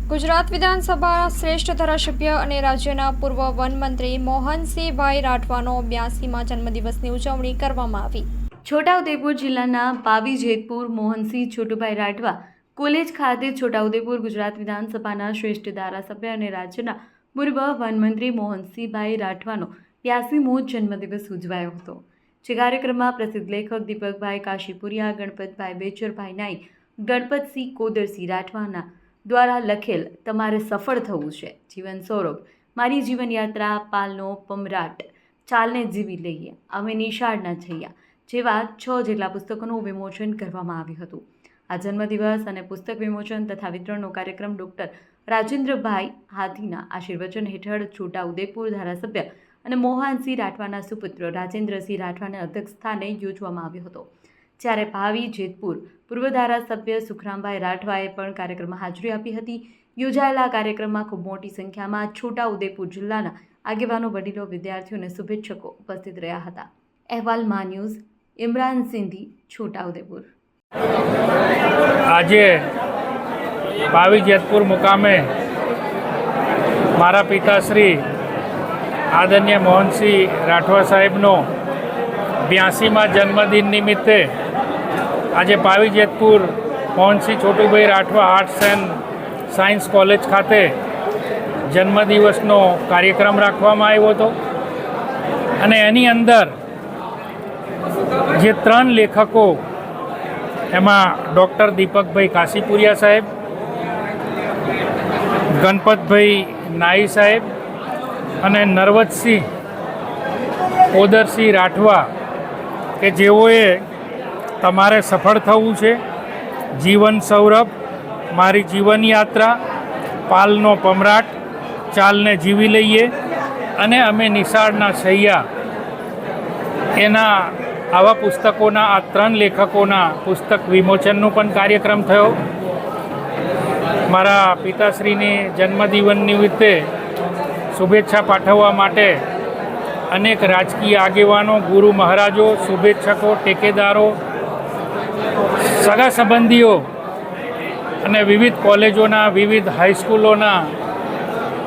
ગુજરાત વિધાનસભા શ્રેષ્ઠ ધારાસભ્ય અને રાજ્યના પૂર્વ વન મંત્રી મોહનસિંહભાઈ રાઠવાનો 82માં જન્મદિવસની ઉજવણી કરવામાં આવી। છોટાઉદેપુર જિલ્લાના પાવી જેતપુર મોહનસિંહ છોટુભાઈ રાઠવા કોલેજ ખાતે છોટાઉદેપુર ગુજરાત વિધાનસભાના શ્રેષ્ઠ ધારાસભ્ય અને રાજ્યના પૂર્વ વનમંત્રી મોહનસિંહભાઈ રાઠવાનો 82મો જન્મદિવસ ઉજવાયો હતો। જે કાર્યક્રમમાં પ્રસિદ્ધ લેખક દીપકભાઈ કાશીપુરિયા, ગણપતભાઈ બેચરભાઈ નાઈ, ગણપતસિંહ કોદરસિંહ રાઠવાના દ્વારા લખેલ તમારે સફળ થવું છે, જીવન સૌરભ, મારી જીવનયાત્રા, પાલનો પમરાટ, ચાલને જીવી લઈએ, અમે નિશાળના છૈયા જેવા 6 જેટલા પુસ્તકોનું વિમોચન કરવામાં આવ્યું હતું। આ જન્મદિવસ અને પુસ્તક વિમોચન તથા વિતરણનો કાર્યક્રમ ડૉક્ટર રાજેન્દ્રભાઈ હાથીના આશીર્વચન હેઠળ છોટાઉદેપુર ધારાસભ્ય અને મોહનસિંહ રાઠવાના સુપુત્ર રાજેન્દ્રસિંહ રાઠવાના અધ્યક્ષસ્થાને યોજવામાં આવ્યો હતો। જ્યારે પાવી જેતપુર પૂર્વ ધારાસભ્ય સુખરામભાઈ રાઠવાએ પણ કાર્યક્રમમાં હાજરી આપી હતી। યોજાયેલા કાર્યક્રમમાં ખૂબ મોટી સંખ્યામાં છોટાઉદેપુર જિલ્લાના આગેવાનો, વડીલો, વિદ્યાર્થીઓ અને શુભેચ્છકો ઉપસ્થિત રહ્યા હતા। અહેવાલ મા ન્યૂઝ, ઇમરાન સિંધી, છોટાઉદેપુર। આજે પાવી જેતપુર મુકામે મારા પિતાશ્રી આદરણીય મોહનસિંહ રાઠવા સાહેબનો 82મા જન્મદિન નિમિત્તે આજે Pavi Jetpur Mohansinh Chhotubhai Rathwa arts and science college ખાતે જન્મદિવસનો કાર્યક્રમ રાખવામાં આવ્યો હતો અને એની અંદર જે 3 લેખકો, એમાં ડૉક્ટર દીપકભાઈ કાશીપુરિયા સાહેબ, ગણપતભાઈ નાઈ સાહેબ અને નરવતસિંહ કોદરસિંહ રાઠવા કે જેઓએ તમારે સફળ થવું છે, જીવન સૌરભ, મારી જીવનયાત્રા, પાલનો પમરાટ, ચાલને જીવી લઈએ અને અમે નિશાળના છૈયા એના આવા પુસ્તકોના આ 3 લેખકોના પુસ્તક વિમોચનનો પણ કાર્યક્રમ થયો। મારા પિતાશ્રીની જન્મદિવસ નિમિત્તે શુભેચ્છા પાઠવવા માટે અનેક રાજકીય આગેવાનો, ગુરુ મહારાજો, શુભેચ્છકો, ટેકેદારો, સગા સંબંધીઓ અને વિવિધ કોલેજોના, વિવિધ હાઈસ્કૂલોના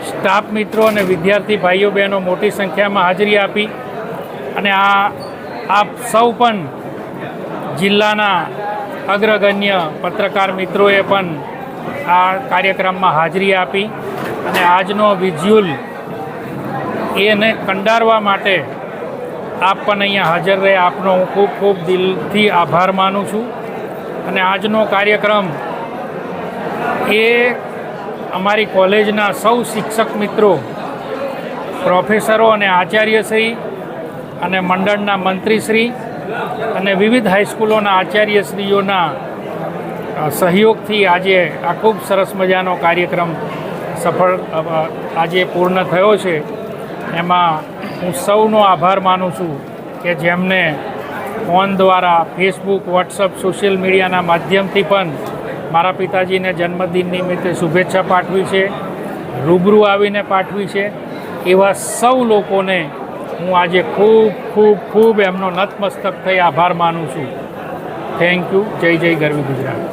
સ્ટાફ મિત્રો અને વિદ્યાર્થી ભાઈઓ બહેનો મોટી સંખ્યામાં હાજરી આપી અને આપ સૌ પણ જિલ્લાના અગ્રગણ્ય પત્રકાર મિત્રોએ પણ આ કાર્યક્રમમાં હાજરી આપી અને આજનો વિઝ્યુઅલ એને કંડારવા માટે આપ પણ અહીંયા હાજર રહે, આપનો હું ખૂબ ખૂબ દિલથી આભાર માનું છું। અને આજનો કાર્યક્રમ એ અમારી કોલેજના સૌ શિક્ષક મિત્રો, પ્રોફેસરો અને આચાર્યશ્રી અને મંડળના મંત્રીશ્રી અને વિવિધ હાઈસ્કૂલોના આચાર્યશ્રીઓના સહયોગથી આજે આ ખૂબ સરસ મજાનો કાર્યક્રમ સફળ આજે પૂર્ણ થયો છે। એમાં હું સૌનો આભાર માનું છું કે જેમને ફોન દ્વારા, ફેસબુક, વોટ્સઅપ, સોશિયલ મીડિયાના માધ્યમથી પણ મારા પિતાજીને જન્મદિન નિમિત્તે શુભેચ્છા પાઠવી છે, રૂબરૂ આવીને પાઠવી છે। એવા સૌ લોકોને હું આજે ખૂબ ખૂબ ખૂબ એમનો નતમસ્તક થઈ આભાર માનું છું। Thank you. જય જય ગરવી ગુજરાત।